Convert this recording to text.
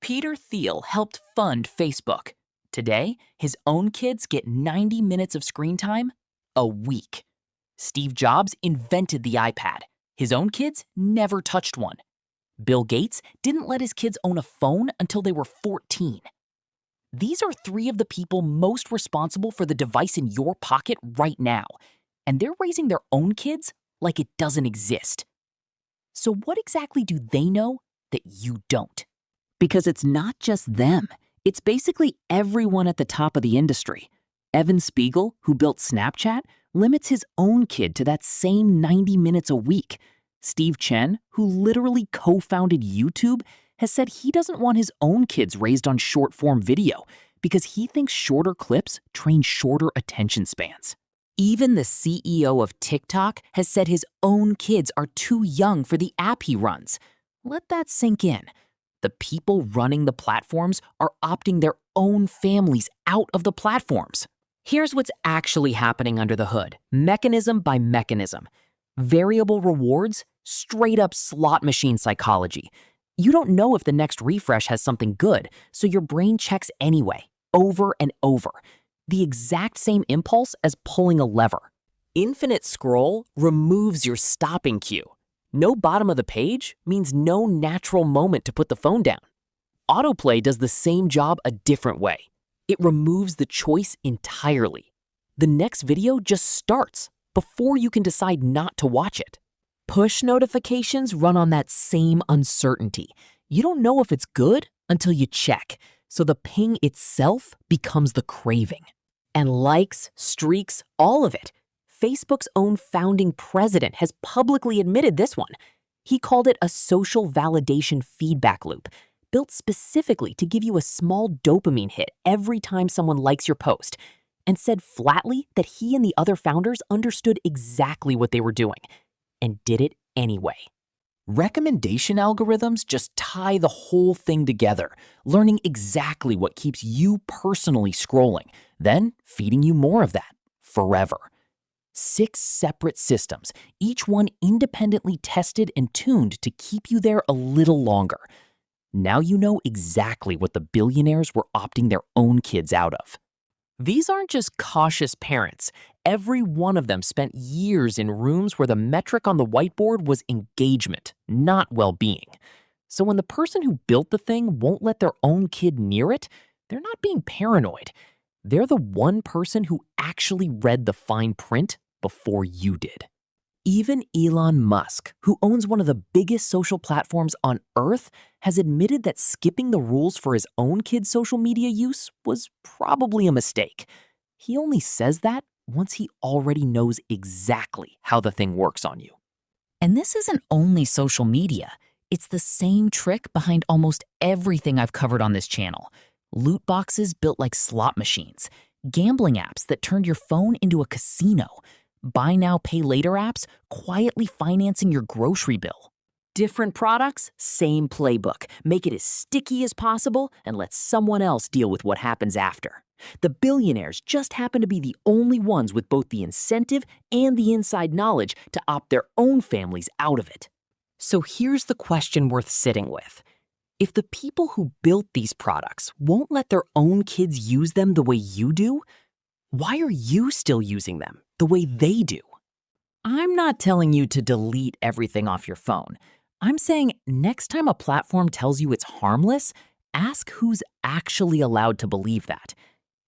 Peter Thiel helped fund Facebook. Today, his own kids get 90 minutes of screen time a week. Steve Jobs invented the iPad. His own kids never touched one. Bill Gates didn't let his kids own a phone until they were 14. These are three of the people most responsible for the device in your pocket right now, and they're raising their own kids like it doesn't exist. So what exactly do they know that you don't? Because it's not just them. It's basically everyone at the top of the industry. Evan Spiegel, who built Snapchat, limits his own kid to that same 90 minutes a week. Steve Chen, who literally co-founded YouTube, has said he doesn't want his own kids raised on short-form video because he thinks shorter clips train shorter attention spans. Even the CEO of TikTok has said his own kids are too young for the app he runs. Let that sink in. The people running the platforms are opting their own families out of the platforms. Here's what's actually happening under the hood, mechanism by mechanism. Variable rewards, straight up slot machine psychology. You don't know if the next refresh has something good, so your brain checks anyway, over and over. The exact same impulse as pulling a lever. Infinite scroll removes your stopping cue. No bottom of the page means no natural moment to put the phone down. Autoplay does the same job a different way. It removes the choice entirely. The next video just starts before you can decide not to watch it. Push notifications run on that same uncertainty. You don't know if it's good until you check, so the ping itself becomes the craving. And likes, streaks, all of it. Facebook's own founding president has publicly admitted this one. He called it a social validation feedback loop, built specifically to give you a small dopamine hit every time someone likes your post, and said flatly that he and the other founders understood exactly what they were doing and did it anyway. Recommendation algorithms just tie the whole thing together, learning exactly what keeps you personally scrolling, then feeding you more of that forever. 6 separate systems, each one independently tested and tuned to keep you there a little longer. Now you know exactly what the billionaires were opting their own kids out of. These aren't just cautious parents. Every one of them spent years in rooms where the metric on the whiteboard was engagement, not well-being. So when the person who built the thing won't let their own kid near it, they're not being paranoid. They're the one person who actually read the fine print before you did. Even Elon Musk, who owns one of the biggest social platforms on Earth, has admitted that skipping the rules for his own kids' social media use was probably a mistake. He only says that once he already knows exactly how the thing works on you. And this isn't only social media. It's the same trick behind almost everything I've covered on this channel. Loot boxes built like slot machines, gambling apps that turned your phone into a casino, buy now, pay later apps quietly financing your grocery bill. Different products, same playbook. Make it as sticky as possible and let someone else deal with what happens after. The billionaires just happen to be the only ones with both the incentive and the inside knowledge to opt their own families out of it. So here's the question worth sitting with. If the people who built these products won't let their own kids use them the way you do, why are you still using them the way they do? I'm not telling you to delete everything off your phone. I'm saying next time a platform tells you it's harmless, ask who's actually allowed to believe that.